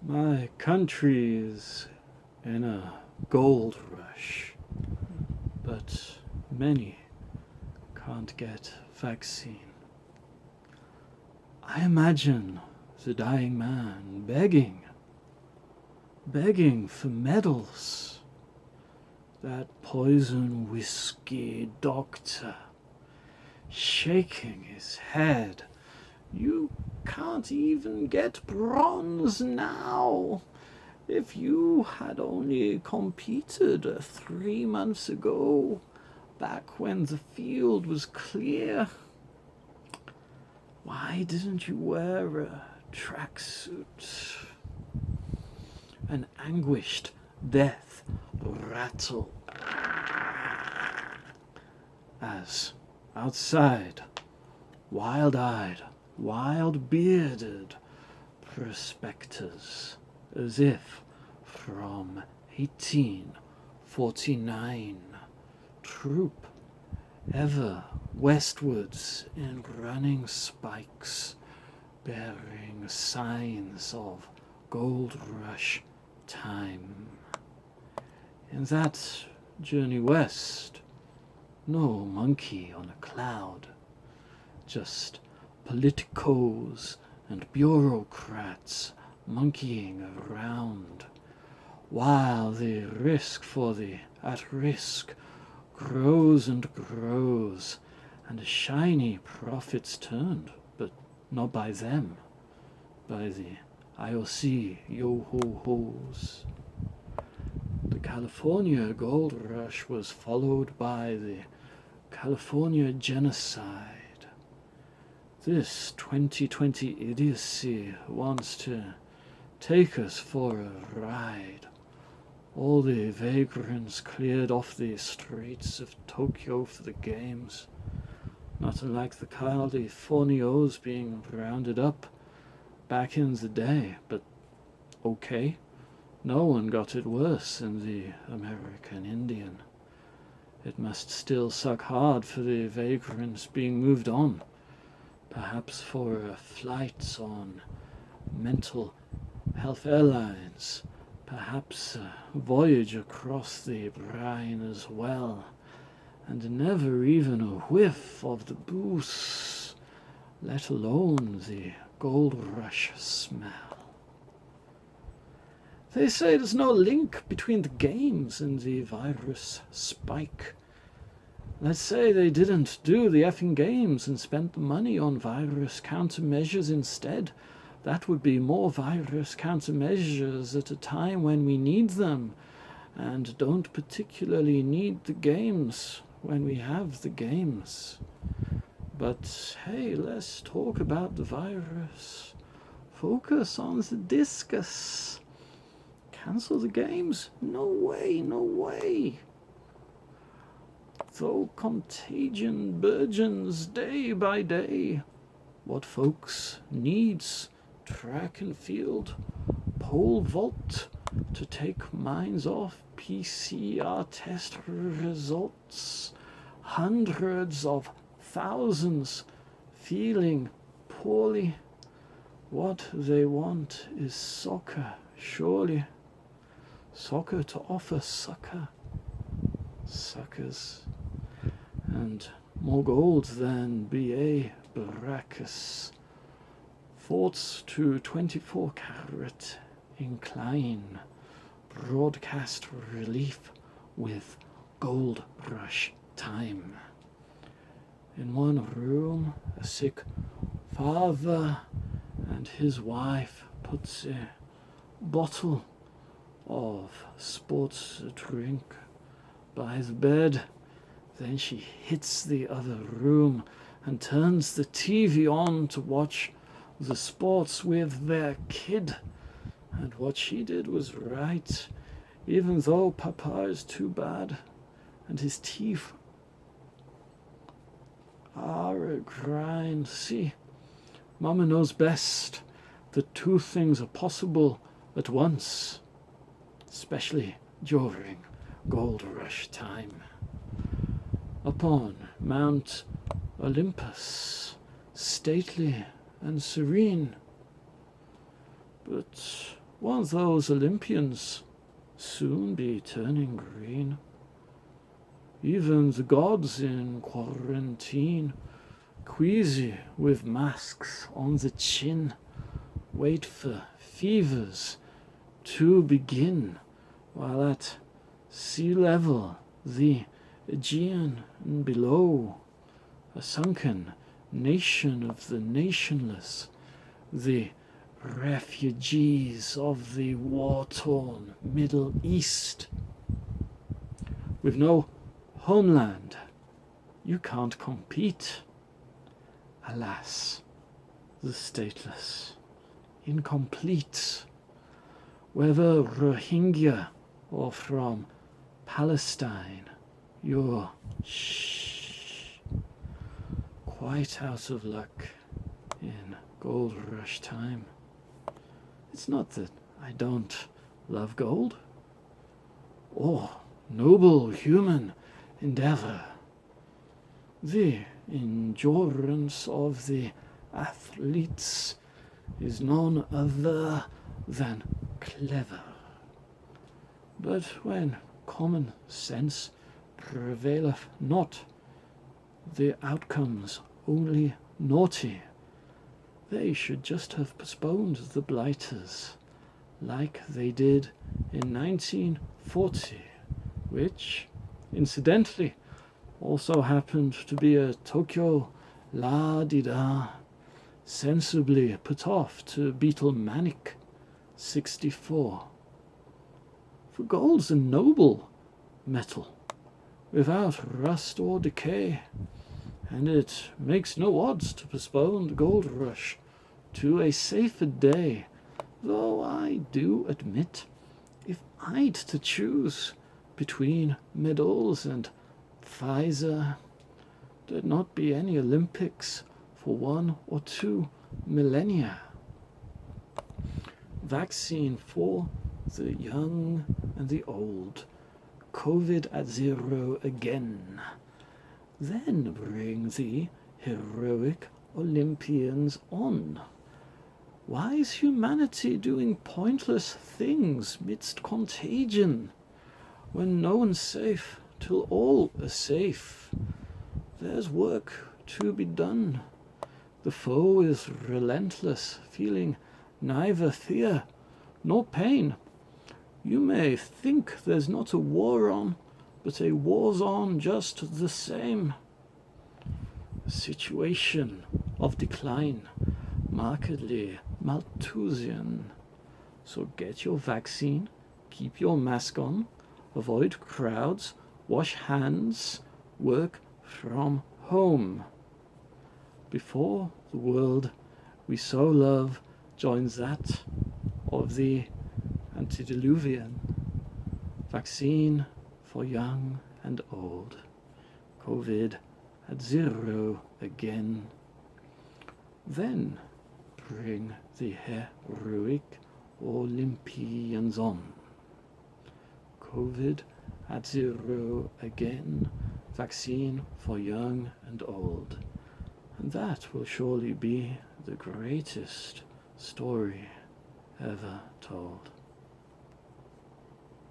My country is in a gold rush, but many can't get vaccine. I imagine the dying man begging for medals. That poison whiskey doctor shaking his head. You can't even get bronze now. If you had only competed 3 months ago, back when the field was clear, why didn't you wear a tracksuit? An anguished death rattle as outside, wild-eyed, wild-bearded prospectors, as if from 1849, troop ever westwards in running spikes, bearing signs of gold rush time. In that journey west, no monkey on a cloud, just politicos and bureaucrats monkeying around, while the risk for the at-risk grows and grows, and shiny profits turned, but not by them, by the IOC yo-ho-hos. The California gold rush was followed by the California genocide. This 2020 idiocy wants to take us for a ride. All the vagrants cleared off the streets of Tokyo for the games. Not unlike the Californios being rounded up back in the day, but okay. No one got it worse than the American Indian. It must still suck hard for the vagrants being moved on, perhaps for a flight on mental health airlines, perhaps a voyage across the brine as well, and never even a whiff of the booze, let alone the gold rush smell. They say there's no link between the games and the virus spike. Let's say they didn't do the effing games and spent the money on virus countermeasures instead. That would be more virus countermeasures at a time when we need them, and don't particularly need the games when we have the games. But hey, let's talk about the virus. Focus on the discus. Cancel the games? No way, no way. Though contagion burgeons day by day, what folks needs track and field, pole vault to take minds off PCR test results, hundreds of thousands feeling poorly. What they want is soccer, surely. Soccer to offer succors, and more gold than B.A. Baracus. Thoughts to 24-carat incline, broadcast relief with gold rush time. In one room, a sick father and his wife puts a bottle of sports drink by the bed. Then she hits the other room and turns the TV on to watch the sports with their kid. And what she did was right, even though Papa is too bad and his teeth are a grind. See, Mama knows best that two things are possible at once, especially during gold rush time. Upon Mount Olympus, stately and serene, but Won't those Olympians soon be turning green? Even the gods in quarantine, queasy with masks on the chin, wait for fevers to begin, while at sea level the Aegean and below, a sunken nation of the nationless, the refugees of the war-torn Middle East. With no homeland, you can't compete. Alas, the stateless, incomplete, whether Rohingya or from Palestine, you're quite out of luck in gold rush time. It's not that I don't love gold or noble human endeavor. The endurance of the athletes is none other than clever. But when common sense prevaileth not, the outcome's only naughty. They should just have postponed the blighters, like they did in 1940, which, incidentally, also happened to be a Tokyo la-di-da, sensibly put off to Beatlemanic 64. For gold's a noble metal, without rust or decay, and it makes no odds to postpone the gold rush to a safer day, though I do admit, if I'd to choose between medals and Pfizer, there'd not be any Olympics for 1 or 2 millennia. Vaccine for the young and the old, COVID at 0 again. Then bring the heroic Olympians on. Why is humanity doing pointless things midst contagion, when no one's safe till all are safe? There's work to be done. The foe is relentless, feeling neither fear nor pain. You may think there's not a war on, but a war's on just the same. A situation of decline, markedly Malthusian. So get your vaccine, keep your mask on, avoid crowds, wash hands, work from home. Before the world we so love joins that of the antediluvian. Vaccine for young and old. COVID at 0 again. Then bring the heroic Olympians on. COVID at 0 again. Vaccine for young and old. And that will surely be the greatest story ever told.